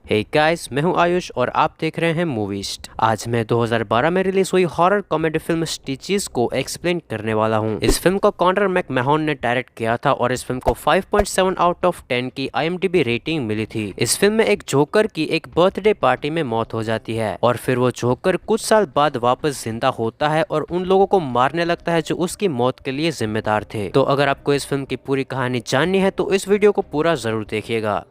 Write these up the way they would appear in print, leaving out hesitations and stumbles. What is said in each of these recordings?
Hey guys, मैं हूं आयुष और आप देख रहे हैं मूवीस्ट। आज मैं 2012 में रिलीज हुई हॉरर कॉमेडी फिल्म स्टिचेस को एक्सप्लेन करने वाला हूं। इस फिल्म को कॉनर मैकमैहोन ने डायरेक्ट किया था और इस फिल्म को 5.7 आउट ऑफ 10 की IMDb रेटिंग मिली थी। इस फिल्म में एक जोकर की एक बर्थडे पार्टी में मौत हो जाती है और फिर वो जोकर कुछ साल बाद वापस जिंदा होता है और उन लोगों को मारने लगता है जो उसकी मौत के लिए जिम्मेदार थे। तो अगर आपको इस फिल्म की पूरी कहानी जाननी है तो इस वीडियो को पूरा जरूर देखिएगा।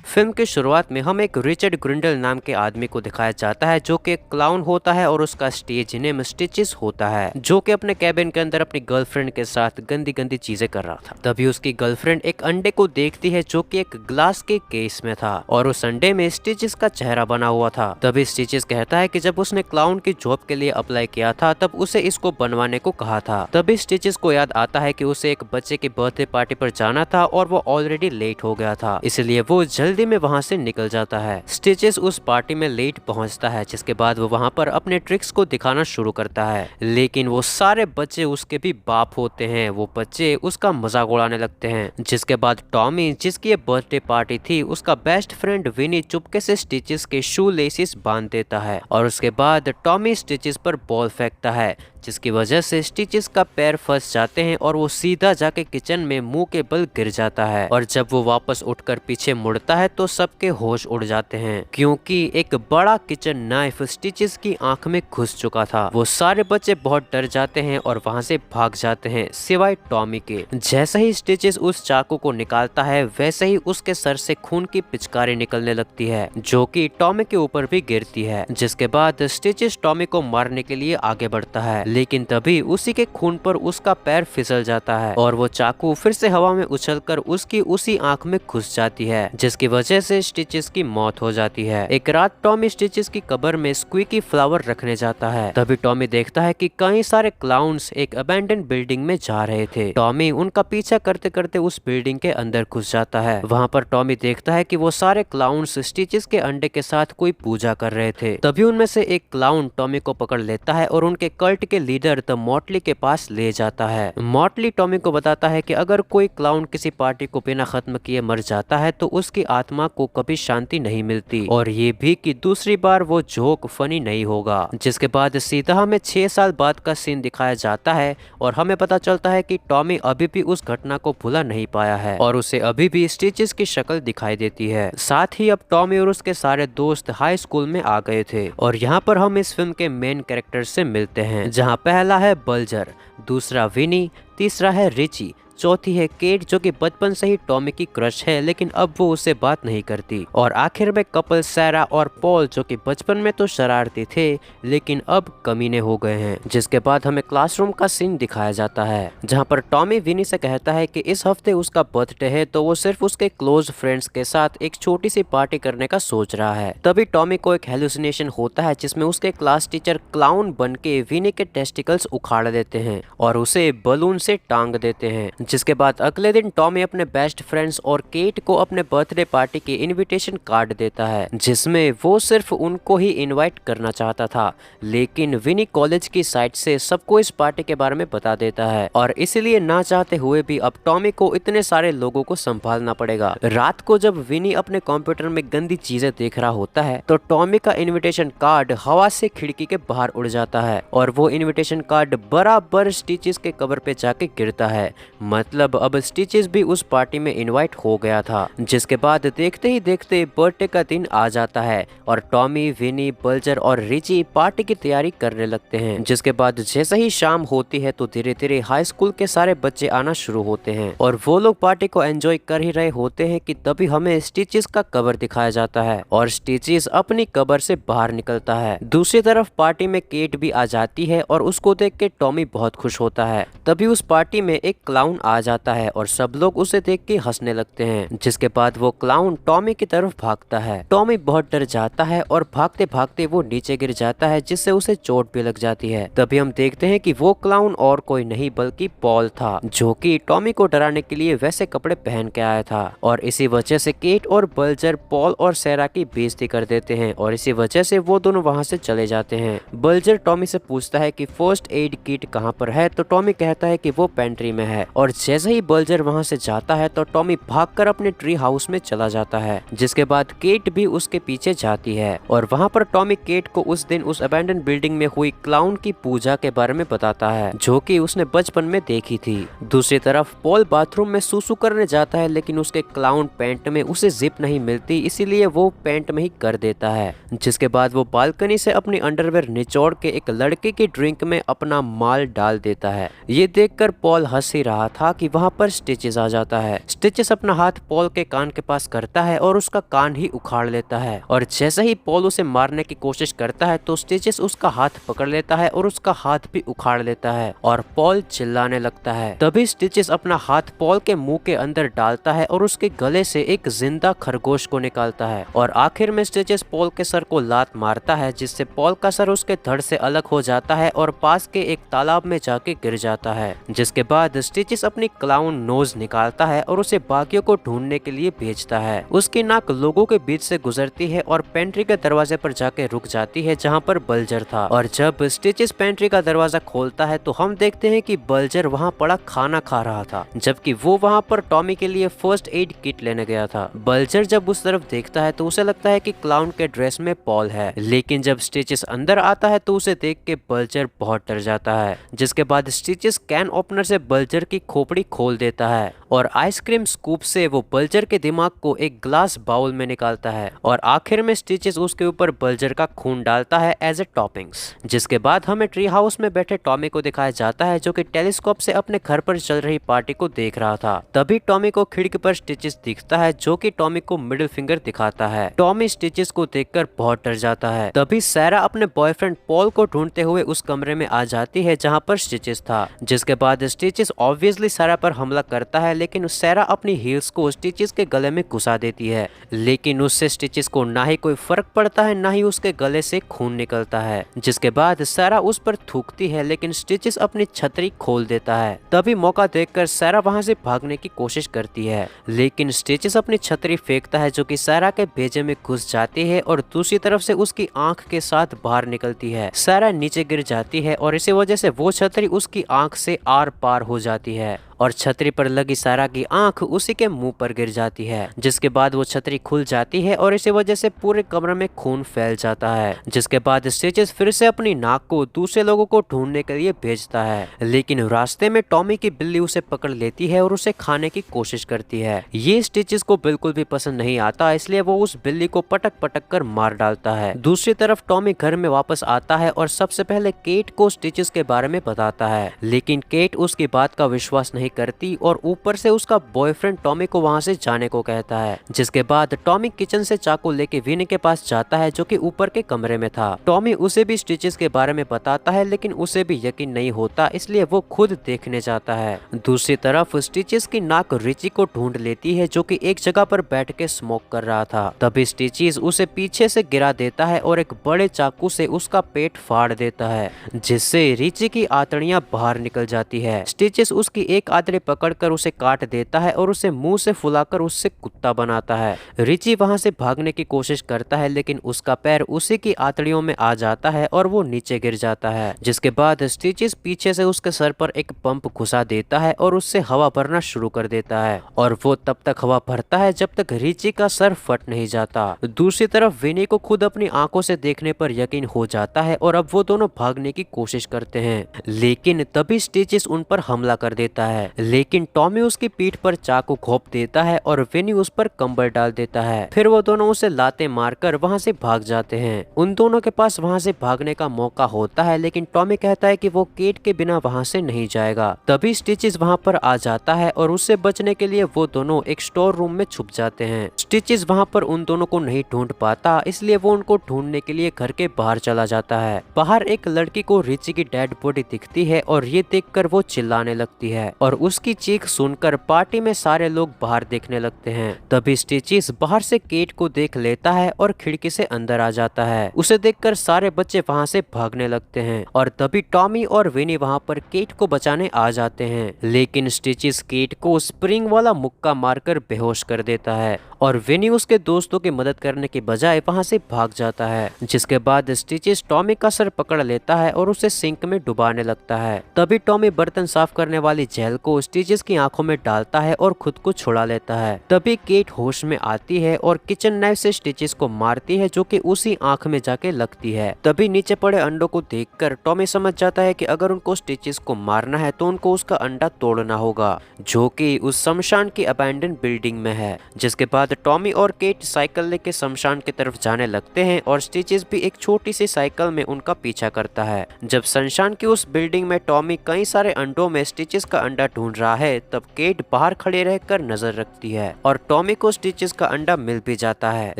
फिल्म की शुरुआत में हम एक रिचर्ड ग्रिंडल नाम के आदमी को दिखाया जाता है जो कि एक क्लाउन होता है और उसका स्टेज नेम स्टिचेस होता है, जो कि अपने कैबिन के अंदर अपनी गर्लफ्रेंड के साथ गंदी गंदी चीजें कर रहा था। तभी उसकी गर्लफ्रेंड एक अंडे को देखती है जो कि एक ग्लास के केस में था और उस अंडे में स्टिचेस का चेहरा बना हुआ था। तभी स्टिचेस कहता है कि जब उसने क्लाउन की जॉब के लिए अप्लाई किया था तब उसे इसको बनवाने को कहा था। तभी स्टिचेस को याद आता है कि उसे एक बच्चे की बर्थडे पार्टी पर जाना था और वो ऑलरेडी लेट हो गया था, इसलिए वो जल्दी में वहां से निकल जाता है। स्टिचेस उस पार्टी में लेट पहुंचता है, जिसके बाद वो वहां पर अपने ट्रिक्स को दिखाना शुरू करता है, लेकिन वो सारे बच्चे उसके भी बाप होते हैं। वो बच्चे उसका मजाक उड़ाने लगते हैं। जिसके बाद टॉमी, जिसकी ये बर्थडे पार्टी थी, उसका बेस्ट फ्रेंड विनी चुपके से स्टिचेस के शू लेसिस बांध देता है और उसके बाद टॉमी स्टिचेस पर बॉल फेंकता है, जिसकी वजह से स्टिचेस का पैर फंस जाते हैं और वो सीधा जाके किचन में मुंह के बल गिर जाता है। और जब वो वापस उठकर पीछे मुड़ता है तो सबके होश उड़ जाते हैं, क्योंकि एक बड़ा किचन नाइफ स्टिचेस की आंख में घुस चुका था। वो सारे बच्चे बहुत डर जाते हैं और वहां से भाग जाते हैं, सिवाय टॉमी के। जैसे ही स्टिचेस उस चाकू को निकालता है वैसे ही उसके सर से खून की पिचकारी निकलने लगती है, जो कि टॉमी के ऊपर भी गिरती है। जिसके बाद स्टिचेस टॉमी को मारने के लिए आगे बढ़ता है, लेकिन तभी उसी के खून पर उसका पैर फिसल जाता है और वो चाकू फिर से हवा में उछलकर उसकी उसी आंख में घुस जाती है, जिसकी वजह से स्टिचेस की मौत हो जाती है। एक रात टॉमी स्टिचेस की कब्र में स्क्वीकी फ्लावर रखने जाता है। तभी टॉमी देखता है कि कई सारे क्लाउन्स एक अबैंडन बिल्डिंग में जा रहे थे। टॉमी उनका पीछा करते करते उस बिल्डिंग के अंदर घुस जाता है। वहाँ पर टॉमी देखता है कि वो सारे क्लाउन्स स्टिचेस के अंडे के साथ कोई पूजा कर रहे थे। तभी उनमें से एक क्लाउन टॉमी को पकड़ लेता है और उनके कल्ट के लीडर द मॉटली के पास ले जाता है। मॉटली टॉमी को बताता है कि अगर कोई क्लाउन किसी पार्टी को बिना खत्म किए मर जाता है तो उसकी आत्मा को कभी शांति नहीं मिलती, और ये भी कि दूसरी बार वो जोक फनी नहीं होगा। जिसके बाद सीधा हमें 6 साल बाद का सीन दिखाया जाता है और हमें पता चलता है कि टॉमी अभी भी उस घटना को भुला नहीं पाया है और उसे अभी भी स्टिचेस की शक्ल दिखाई देती है। साथ ही अब टॉमी और उसके सारे दोस्त हाई स्कूल में आ गए थे और यहाँ पर हम इस फिल्म के मेन कैरेक्टर से मिलते हैं, जहाँ पहला है बल्जर, दूसरा विनी, तीसरा है रिची, चौथी है केट जो कि बचपन से ही टॉमी की क्रश है लेकिन अब वो उससे बात नहीं करती, और आखिर में कपल सैरा और पॉल जो कि बचपन में तो शरारती थे लेकिन अब कमीने हो गए हैं। जिसके बाद हमें क्लासरूम का सीन दिखाया जाता है, जहां पर टॉमी विनी से कहता है कि इस हफ्ते उसका बर्थडे है तो वो सिर्फ उसके क्लोज फ्रेंड्स के साथ एक छोटी सी पार्टी करने का सोच रहा है। तभी टॉमी को एक हेलुसिनेशन होता है जिसमें उसके क्लास टीचर क्लाउन बन के विनी के टेस्टिकल्स उखाड़ देते हैं और उसे बलून से टांग देते हैं। जिसके बाद अगले दिन टॉमी अपने बेस्ट फ्रेंड्स और केट को अपने बर्थडे पार्टी के इनविटेशन कार्ड देता है, जिसमें वो सिर्फ उनको ही इनवाइट करना चाहता था, लेकिन विनी कॉलेज की साइड से सबको इस पार्टी के बारे में बता देता है और इसलिए ना चाहते हुए भी अब टॉमी को इतने सारे लोगों को संभालना पड़ेगा। रात को जब विनी अपने कंप्यूटर में गंदी चीजें देख रहा होता है तो टॉमी का इनविटेशन कार्ड हवा से खिड़की के बाहर उड़ जाता है और वो इनविटेशन कार्ड बराबर स्टिचेस के कवर पे जाके गिरता है। मतलब अब स्टिचेस भी उस पार्टी में इनवाइट हो गया था। जिसके बाद देखते ही देखते बर्थडे का दिन आ जाता है और टॉमी, विनी, बल्जर और रिची पार्टी की तैयारी करने लगते हैं। जिसके बाद जैसे ही शाम होती है तो धीरे धीरे हाई स्कूल के सारे बच्चे आना शुरू होते हैं और वो लोग पार्टी को एंजॉय कर ही रहे होते हैं कि तभी हमें स्टिचेस का कवर दिखाया जाता है और स्टिचेस अपनी कबर से बाहर निकलता है। दूसरी तरफ पार्टी में केट भी आ जाती है और उसको देख के टॉमी बहुत खुश होता है। तभी उस पार्टी में एक क्लाउन आ जाता है और सब लोग उसे देख के हंसने लगते हैं। जिसके बाद वो क्लाउन टॉमी की तरफ भागता है। टॉमी बहुत डर जाता है और भागते भागते वो नीचे गिर जाता है, जिससे उसे चोट भी लग जाती है। तभी हम देखते हैं कि वो क्लाउन और कोई नहीं बल्कि पॉल था, जो कि टॉमी को डराने के लिए वैसे कपड़े पहन के आया था और इसी वजह से केट और बल्जर पॉल और सैरा की बेइज्जती कर देते हैं और इसी वजह से वो दोनों वहाँ से चले जाते हैं। बल्जर टॉमी से पूछता है कि फर्स्ट एड किट कहाँ पर है तो टॉमी कहता है कि वो पेंट्री में है और और जैसे ही बल्जर वहाँ से जाता है तो टॉमी भागकर अपने ट्री हाउस में चला जाता है, जिसके बाद केट भी उसके पीछे जाती है और वहाँ पर टॉमी केट को उस दिन उस अबैंडन बिल्डिंग में हुई क्लाउन की पूजा के बारे में बताता है जो कि उसने बचपन में देखी थी। दूसरी तरफ पॉल बाथरूम में सूसू करने जाता है, लेकिन उसके क्लाउन पैंट में उसे जिप नहीं मिलती, इसीलिए वो पैंट में ही कर देता है। जिसके बाद वो बालकनी से अपनी अंडरवेयर निचोड़ के एक लड़के की ड्रिंक में अपना माल डाल देता है। ये देखकर पॉल हंस ही रहा था कि वहाँ पर स्टिचेस आ जाता है। स्टिचेस अपना हाथ पॉल के कान के पास करता है और उसका कान ही उखाड़ लेता है, और जैसे ही पॉल उसे मारने की कोशिश करता है तो स्टिचेस उसका हाथ पकड़ लेता है और उसका हाथ भी उखाड़ लेता है और पॉल चिल्लाने लगता है। तभी स्टिचेस अपना हाथ पॉल के मुंह के अंदर डालता है और उसके गले से एक जिंदा खरगोश को निकालता है, और आखिर में स्टिचेस पॉल के सर को लात मारता है, जिससे पॉल का सर उसके धड़ से अलग हो जाता है और पास के एक तालाब में जाके गिर जाता है। जिसके बाद स्टिचेस अपनी क्लाउन नोज निकालता है और उसे बाकियों को ढूंढने के लिए भेजता है। उसकी नाक लोगों के बीच से गुजरती है और पेंट्री के दरवाजे पर जाके रुक जाती है जहाँ पर बल्जर था, और जब स्टिचेस पेंट्री का दरवाजा खोलता है तो हम देखते हैं कि बल्जर वहाँ पड़ा खाना खा रहा था, जबकि वो वहाँ पर टॉमी के लिए फर्स्ट एड किट लेने गया था। बल्जर जब उस तरफ देखता है तो उसे लगता है कि क्लाउन के ड्रेस में पॉल है, लेकिन जब स्टिचेस अंदर आता है तो उसे देख के बल्जर बहुत डर जाता है। जिसके बाद स्टिचेस कैन ओपनर से बल्जर की खोपड़ी खोल देता है और आइसक्रीम स्कूप से वो बल्जर के दिमाग को एक ग्लास बाउल में निकालता है, और आखिर में स्टिचेस उसके ऊपर बल्जर का खून डालता है एज ए टॉपिंग्स। जिसके बाद हमें ट्री हाउस में बैठे टॉमी को दिखाया जाता है जो कि टेलीस्कोप से अपने घर पर चल रही पार्टी को देख रहा था। तभी टॉमी को खिड़की पर स्टिचेस दिखता है जो कि टॉमी को मिडिल फिंगर दिखाता है। टॉमी स्टिचेस को देखकर बहुत डर जाता है। तभी सैरा अपने बॉयफ्रेंड पॉल को ढूंढते हुए उस कमरे में आ जाती है जहाँ पर स्टिचेस था। जिसके बाद स्टिचेस ऑब्वियसली सैरा पर हमला करता है, लेकिन सैरा अपनी हील्स को स्टिचेस के गले में घुसा देती है, लेकिन उससे स्टिचेस को ना ही कोई फर्क पड़ता है ना ही उसके गले से खून निकलता है। जिसके बाद सैरा उस पर थूकती है, लेकिन स्टिचेस अपनी छतरी खोल देता है। तभी मौका देखकर सैरा वहां से भागने की कोशिश करती है, लेकिन स्टिचेस अपनी छतरी फेंकता है जो कि सैरा के भेजे में घुस जाती है और दूसरी तरफ से उसकी आंख के साथ बाहर निकलती है। सैरा नीचे गिर जाती है और इसी वजह से वो छतरी उसकी आंख से आर पार हो जाती है और छतरी पर लगी सैरा की आंख उसी के मुंह पर गिर जाती है। जिसके बाद वो छतरी खुल जाती है और इसी वजह से पूरे कमरे में खून फैल जाता है। जिसके बाद स्टिचेस फिर से अपनी नाक को दूसरे लोगों को ढूंढने के लिए भेजता है, लेकिन रास्ते में टॉमी की बिल्ली उसे पकड़ लेती है और उसे खाने की कोशिश करती है। ये स्टिचेस को बिल्कुल भी पसंद नहीं आता, इसलिए वो उस बिल्ली को पटक पटक कर मार डालता है। दूसरी तरफ टॉमी घर में वापस आता है और सबसे पहले केट को स्टिचेस के बारे में बताता है, लेकिन केट उसकी बात का विश्वास नहीं करती और ऊपर से उसका बॉयफ्रेंड टॉमी को वहां से जाने को कहता है। जिसके बाद टॉमी किचन से चाकू लेके विनी के पास जाता है जो कि ऊपर के कमरे में था। टॉमी उसे भी स्टिचेस के बारे में बताता है, लेकिन उसे भी यकीन नहीं होता, इसलिए वो खुद देखने जाता है। दूसरी तरफ स्टिचेस की नाक रिची को ढूंढ लेती है जो कि एक जगह पर बैठ के स्मोक कर रहा था। तभी स्टिचेस उसे पीछे से गिरा देता है और एक बड़े चाकू से उसका पेट फाड़ देता है, जिससे रिची की आंतड़ियां बाहर निकल जाती है। स्टिचेस उसकी एक आंतड़ी पकड़कर उसे काट देता है और उसे मुंह से फुलाकर उससे कुत्ता बनाता है। रिची वहां से भागने की कोशिश करता है, लेकिन उसका पैर उसी की आंतड़ियों में आ जाता है और वो नीचे गिर जाता है। जिसके बाद स्टिचेस पीछे से उसके सर पर एक पंप घुसा देता है और उससे हवा भरना शुरू कर देता है, और वो तब तक हवा भरता है जब तक रिची का सर फट नहीं जाता। दूसरी तरफ विनी को खुद अपनी आंखों से देखने पर यकीन हो जाता है और अब वो दोनों भागने की कोशिश करते हैं, लेकिन तभी स्टिचेस उन पर हमला कर देता है। लेकिन टॉमी उसकी पीठ पर चाकू घोंप देता है और विनी उस पर कंबल डाल देता है। फिर वो दोनों उसे लाते मारकर वहां से भाग जाते हैं। उन दोनों के पास वहां से भागने का मौका होता है, लेकिन टॉमी कहता है कि वो केट के बिना वहां से नहीं जाएगा। तभी स्टिचेस वहां पर आ जाता है और उससे बचने के लिए वो दोनों एक स्टोर रूम में छुप जाते हैं। स्टिचेस वहां पर उन दोनों को नहीं ढूंढ पाता, इसलिए वो उनको ढूंढने के लिए घर के बाहर चला जाता है। बाहर एक लड़की को रिची की डेड बॉडी दिखती है और ये देखकर वो चिल्लाने लगती है और उसकी चीख सुनकर पार्टी में सारे लोग बाहर देखने लगते हैं। तभी स्टिचेस बाहर से केट को देख लेता है और खिड़की से अंदर आ जाता है। उसे देखकर सारे बच्चे वहां से भागने लगते हैं और तभी टॉमी और विनी वहां पर केट को बचाने आ जाते हैं, लेकिन स्टिचेस केट को स्प्रिंग वाला मुक्का मारकर बेहोश कर देता है और विनी उसके दोस्तों की मदद करने के बजाय वहां से भाग जाता है। जिसके बाद स्टिचेस टॉमी का सर पकड़ लेता है और उसे सिंक में डुबाने लगता है। तभी टॉमी बर्तन साफ करने वाली जेल को स्टिचेस की आंखों में डालता है और खुद को छुड़ा लेता है। तभी केट होश में आती है और किचन नाइफ से स्टिचेस को मारती है, जो कि उसी आंख में जाके लगती है। तभी नीचे पड़े अंडों को देखकर टॉमी समझ जाता है कि अगर उनको स्टिचेस को मारना है तो उनको उसका अंडा तोड़ना होगा, जो कि उस शमशान की अबैंडन बिल्डिंग में है। जिसके बाद टॉमी और केट साइकिल लेके शमशान की तरफ जाने लगते हैं और स्टिचेस भी एक छोटी सी साइकिल में उनका पीछा करता है। जब शमशान की उस बिल्डिंग में टॉमी कई सारे अंडों में स्टिचेस का अंडा ढूंढ रहा है, तब केट बाहर खड़े रहकर नजर रखती है और टॉमी को स्टिचेस का अंडा मिल भी जाता है।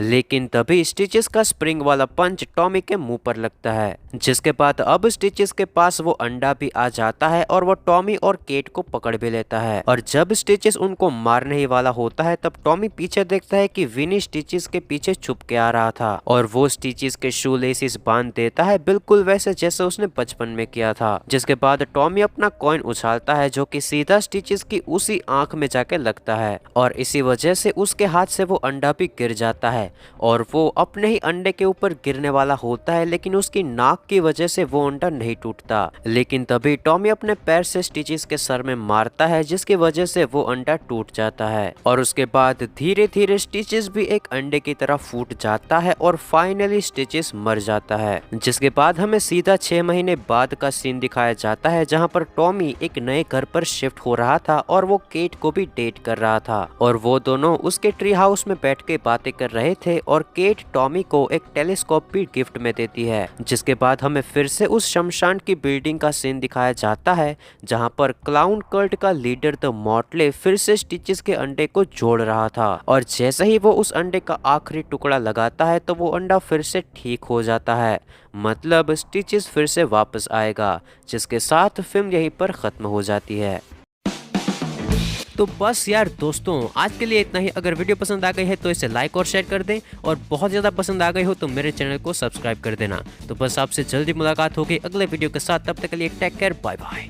लेकिन तभी स्टिचेस का स्प्रिंग वाला पंच टॉमी के मुंह पर लगता है। जिसके बाद अब स्टिचेस के पास वो अंडा भी आ जाता है और वो टॉमी और केट को पकड़ भी लेता है। और जब स्टिचेस उनको मारने ही वाला होता है, तब टॉमी पीछे देखता है कि विनी स्टिचेस के पीछे छुप के आ रहा था और वो स्टिचेस के शू लेसिस बांध देता है, बिल्कुल वैसे जैसे उसने बचपन में किया था। जिसके बाद टॉमी अपना कॉइन उछालता है, जो कि सीधा स्टिचेस की उसी आंख में जाके लगता है और इसी वजह से उसके हाथ से वो अंडा भी गिर जाता है और वो अपने ही अंडे के ऊपर गिरने वाला होता है, लेकिन उसकी नाक की वजह से वो अंडा नहीं टूटता। लेकिन तभी टॉमी अपने पैर से स्टिचेस के सर में मारता है, जिसकी वजह से वो अंडा टूट जाता है और उसके बाद धीरे धीरे स्टिचेस भी एक अंडे की तरह फूट जाता है और फाइनली स्टिचेस मर जाता है। जिसके बाद हमें सीधा 6 महीने बाद का सीन दिखाया जाता है, जहां पर टॉमी एक नए घर पर शिफ्ट हो रहा था और वो केट को भी डेट कर रहा था और वो दोनों उसके ट्री हाउस में बैठ के बातें कर रहे थे और केट टॉमी को एक टेलीस्कोप भी गिफ्ट में देती है। जिसके बाद हमें फिर से उस शमशान की बिल्डिंग का सीन दिखाया जाता है, जहां पर क्लाउन कल्ट का लीडर द मॉटले फिर से स्टिचेस के अंडे को जोड़ रहा था और जैसे ही वो उस अंडे का आखिरी टुकड़ा लगाता है तो वो अंडा फिर से ठीक हो जाता है। मतलब स्टिचेस फिर से वापस आएगा, जिसके साथ फिल्म यहीं पर खत्म हो जाती है। तो बस यार दोस्तों, आज के लिए इतना ही। अगर वीडियो पसंद आ गई है तो इसे लाइक और शेयर कर दें और बहुत ज़्यादा पसंद आ गई हो तो मेरे चैनल को सब्सक्राइब कर देना। तो बस आपसे जल्दी मुलाकात होगी अगले वीडियो के साथ। तब तक के लिए टेक केयर, बाय बाय।